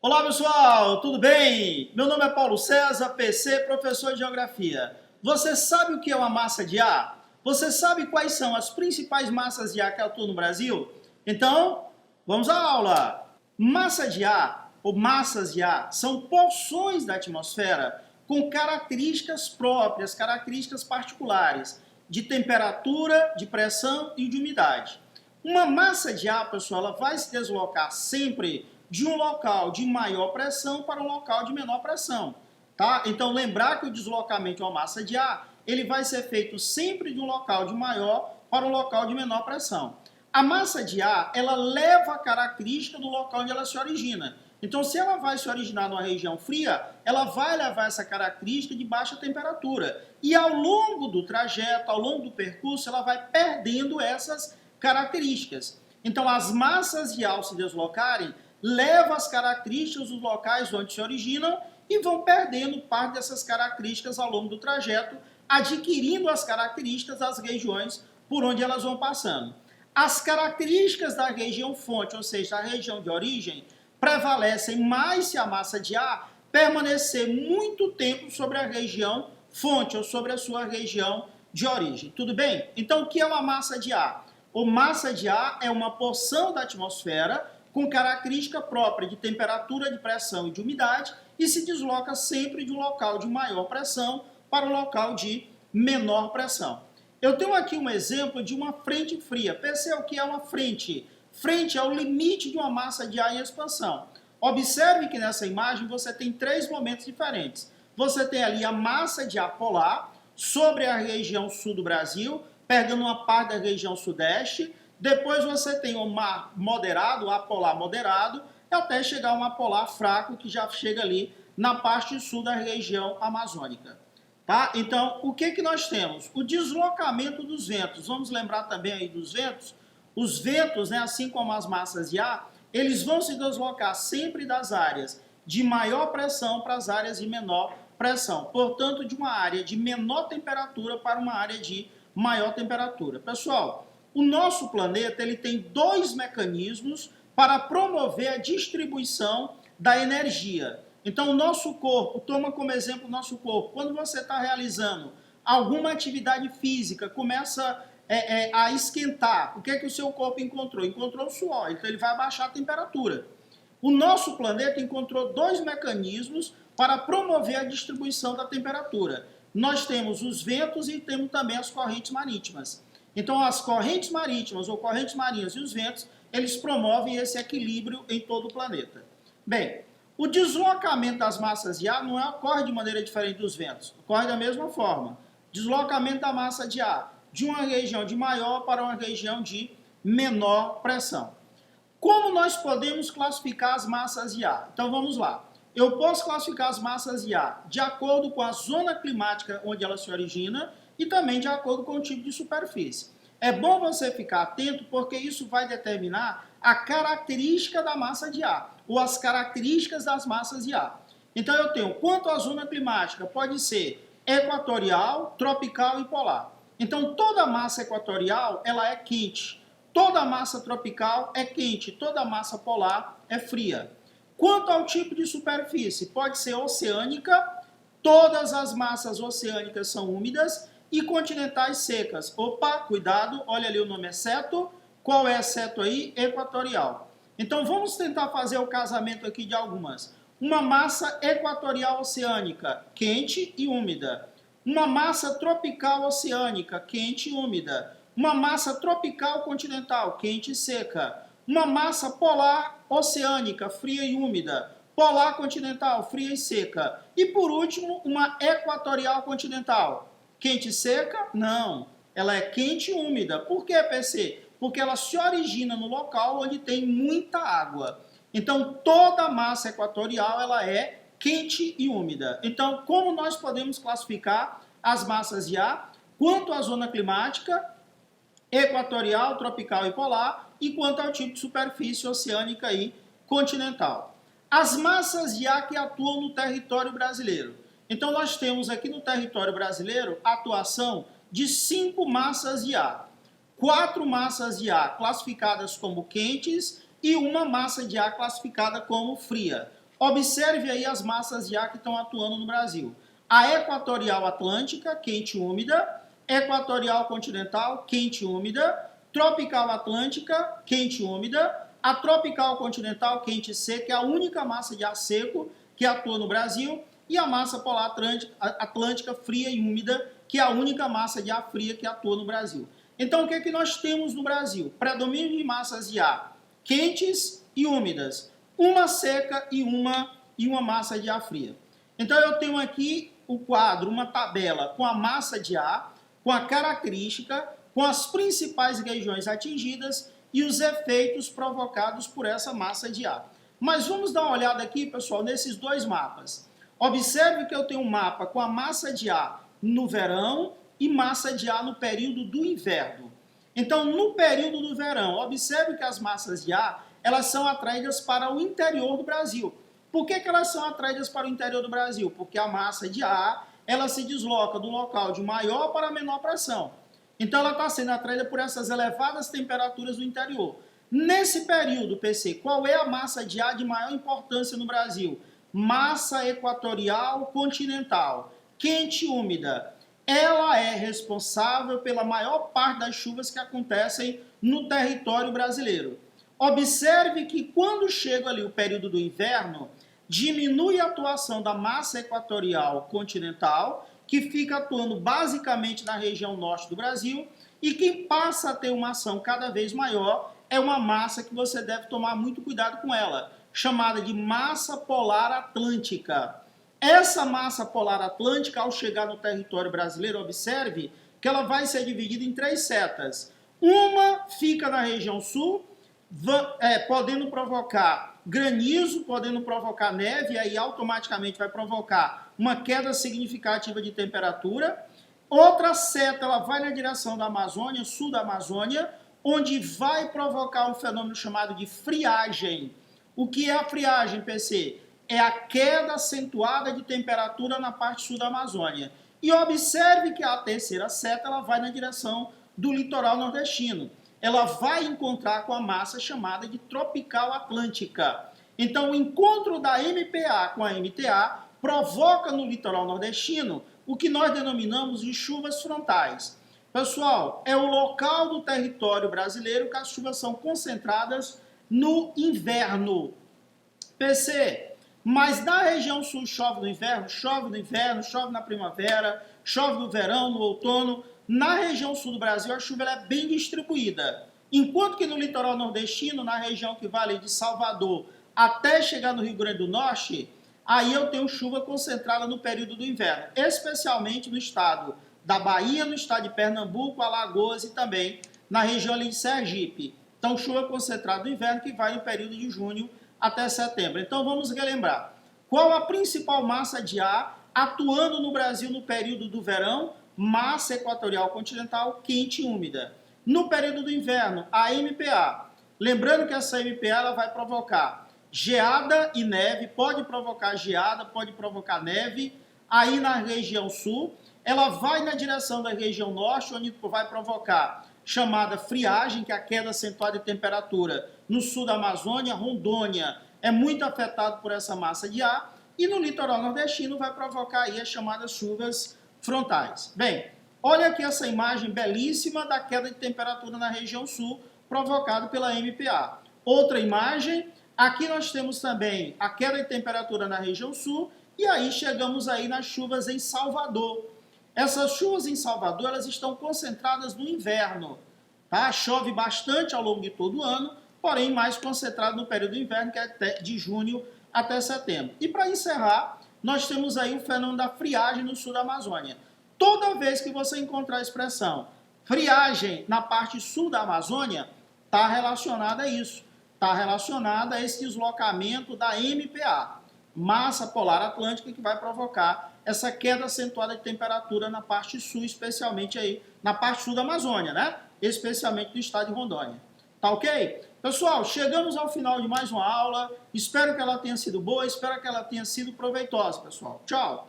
Olá pessoal, tudo bem? Meu nome é Paulo César, PC, professor de Geografia. Você sabe o que é uma massa de ar? Você sabe quais são as principais massas de ar que atuam no Brasil? Então, vamos à aula! Massa de ar, ou massas de ar, são porções da atmosfera com características próprias, características particulares, de temperatura, de pressão e de umidade. Uma massa de ar, pessoal, ela vai se deslocar sempre de um local de maior pressão para um local de menor pressão, tá? Então, lembrar que o deslocamento de uma massa de ar, ele vai ser feito sempre de um local de maior para um local de menor pressão. A massa de ar, ela leva a característica do local onde ela se origina. Então, se ela vai se originar numa região fria, ela vai levar essa característica de baixa temperatura. E ao longo do trajeto, ao longo do percurso, ela vai perdendo essas características. Então, as massas de ar, ao se deslocarem, levam as características dos locais onde se originam e vão perdendo parte dessas características ao longo do trajeto, adquirindo as características das regiões por onde elas vão passando. As características da região fonte, ou seja, da região de origem, prevalecem mais se a massa de ar permanecer muito tempo sobre a região fonte ou sobre a sua região de origem. Tudo bem? Então, o que é uma massa de ar? A massa de ar é uma porção da atmosfera com característica própria de temperatura, de pressão e de umidade e se desloca sempre de um local de maior pressão para um local de menor pressão. Eu tenho aqui um exemplo de uma frente fria. Perceba o que é uma frente. Frente é o limite de uma massa de ar em expansão. Observe que nessa imagem você tem três momentos diferentes. Você tem ali a massa de ar polar sobre a região sul do Brasil, pegando uma parte da região sudeste. Depois você tem o mar moderado, o ar polar moderado, até chegar ao mar polar fraco, que já chega ali na parte sul da região amazônica. Tá? Então, o que nós temos? O deslocamento dos ventos. Vamos lembrar também aí dos ventos? Os ventos, né, assim como as massas de ar, eles vão se deslocar sempre das áreas de maior pressão para as áreas de menor pressão. Portanto, de uma área de menor temperatura para uma área de maior temperatura. Pessoal, o nosso planeta ele tem dois mecanismos para promover a distribuição da energia. Então, o nosso corpo, toma como exemplo o nosso corpo, quando você está realizando alguma atividade física, começa a esquentar, o que é que o seu corpo encontrou? Encontrou o suor, então ele vai abaixar a temperatura. O nosso planeta encontrou dois mecanismos para promover a distribuição da temperatura. Nós temos os ventos e temos também as correntes marítimas. Então, as correntes marítimas ou correntes marinhas e os ventos, eles promovem esse equilíbrio em todo o planeta. Bem, o deslocamento das massas de ar não ocorre de maneira diferente dos ventos, ocorre da mesma forma. Deslocamento da massa de ar de uma região de maior para uma região de menor pressão. Como nós podemos classificar as massas de ar? Então vamos lá. Eu posso classificar as massas de ar de acordo com a zona climática onde ela se origina e também de acordo com o tipo de superfície. É bom você ficar atento porque isso vai determinar a característica da massa de ar ou as características das massas de ar. Então eu tenho, quanto à zona climática, pode ser equatorial, tropical e polar. Então, toda massa equatorial, ela é quente. Toda massa tropical é quente. Toda massa polar é fria. Quanto ao tipo de superfície, pode ser oceânica. Todas as massas oceânicas são úmidas e continentais secas. Opa, cuidado, olha ali o nome é seto. Qual é seto aí? Equatorial. Então, vamos tentar fazer o casamento aqui de algumas. Uma massa equatorial oceânica, quente e úmida. Uma massa tropical oceânica, quente e úmida. Uma massa tropical continental, quente e seca. Uma massa polar oceânica, fria e úmida. Polar continental, fria e seca. E por último, uma equatorial continental. Quente e seca? Não. Ela é quente e úmida. Por que, PC? Porque ela se origina no local onde tem muita água. Então, toda massa equatorial ela é quente e úmida. Então, como nós podemos classificar as massas de ar? Quanto à zona climática, equatorial, tropical e polar, e quanto ao tipo de superfície oceânica e continental. As massas de ar que atuam no território brasileiro. Então, nós temos aqui no território brasileiro a atuação de 5 massas de ar. 4 massas de ar classificadas como quentes e uma massa de ar classificada como fria. Observe aí as massas de ar que estão atuando no Brasil. A equatorial atlântica, quente e úmida, equatorial continental, quente e úmida, tropical atlântica, quente e úmida, a tropical continental, quente e seca, é a única massa de ar seco que atua no Brasil, e a massa polar atlântica, fria e úmida, que é a única massa de ar fria que atua no Brasil. Então, o que é que nós temos no Brasil? Predomínio de massas de ar quentes e úmidas, uma seca e uma massa de ar fria. Então, eu tenho aqui o quadro, uma tabela com a massa de ar, com a característica, com as principais regiões atingidas e os efeitos provocados por essa massa de ar. Mas vamos dar uma olhada aqui, pessoal, nesses dois mapas. Observe que eu tenho um mapa com a massa de ar no verão e massa de ar no período do inverno. Então, no período do verão, observe que as massas de ar, elas são atraídas para o interior do Brasil. Por que elas são atraídas para o interior do Brasil? Porque a massa de ar, ela se desloca do local de maior para menor pressão. Então, ela está sendo atraída por essas elevadas temperaturas do interior. Nesse período, PC, qual é a massa de ar de maior importância no Brasil? Massa equatorial continental, quente e úmida. Ela é responsável pela maior parte das chuvas que acontecem no território brasileiro. Observe que quando chega ali o período do inverno, diminui a atuação da massa equatorial continental, que fica atuando basicamente na região norte do Brasil, e quem passa a ter uma ação cada vez maior é uma massa que você deve tomar muito cuidado com ela, chamada de massa polar atlântica. Essa massa polar atlântica, ao chegar no território brasileiro, observe que ela vai ser dividida em três setas. Uma fica na região sul, podendo provocar granizo, podendo provocar neve, e aí automaticamente vai provocar uma queda significativa de temperatura. Outra seta, ela vai na direção da Amazônia, sul da Amazônia, onde vai provocar um fenômeno chamado de friagem. O que é a friagem, PC? É a queda acentuada de temperatura na parte sul da Amazônia. E observe que a terceira seta, ela vai na direção do litoral nordestino. Ela vai encontrar com a massa chamada de tropical atlântica. Então, o encontro da MPA com a MTA provoca no litoral nordestino o que nós denominamos de chuvas frontais. Pessoal, é o local do território brasileiro que as chuvas são concentradas no inverno. PC, mas na região sul chove no inverno, chove na primavera, chove no verão, no outono. Na região sul do Brasil, a chuva é bem distribuída. Enquanto que no litoral nordestino, na região que vai ali de Salvador até chegar no Rio Grande do Norte, aí eu tenho chuva concentrada no período do inverno, especialmente no estado da Bahia, no estado de Pernambuco, Alagoas e também na região ali de Sergipe. Então, chuva concentrada no inverno que vai no período de junho até setembro. Então, vamos relembrar. Qual a principal massa de ar atuando no Brasil no período do verão? Massa equatorial continental quente e úmida. No período do inverno, a MPA. Lembrando que essa MPA ela vai provocar geada e neve, pode provocar geada, pode provocar neve, aí na região sul. Ela vai na direção da região norte, onde vai provocar chamada friagem, que é a queda acentuada de temperatura no sul da Amazônia. Rondônia é muito afetado por essa massa de ar, e no litoral nordestino vai provocar aí as chamadas chuvas frontais. Bem, olha aqui essa imagem belíssima da queda de temperatura na região sul, provocada pela MPA. Outra imagem, aqui nós temos também a queda de temperatura na região sul, e aí chegamos aí nas chuvas em Salvador. Essas chuvas em Salvador, elas estão concentradas no inverno, tá? Chove bastante ao longo de todo o ano, porém mais concentrado no período do inverno, que é de junho até setembro. E para encerrar, nós temos aí o fenômeno da friagem no sul da Amazônia. Toda vez que você encontrar a expressão friagem na parte sul da Amazônia, está relacionada a isso. Está relacionada a esse deslocamento da MPA, massa polar atlântica, que vai provocar essa queda acentuada de temperatura na parte sul, especialmente aí na parte sul da Amazônia, né? Especialmente no estado de Rondônia. Tá ok? Pessoal, chegamos ao final de mais uma aula. Espero que ela tenha sido boa, espero que ela tenha sido proveitosa, pessoal. Tchau!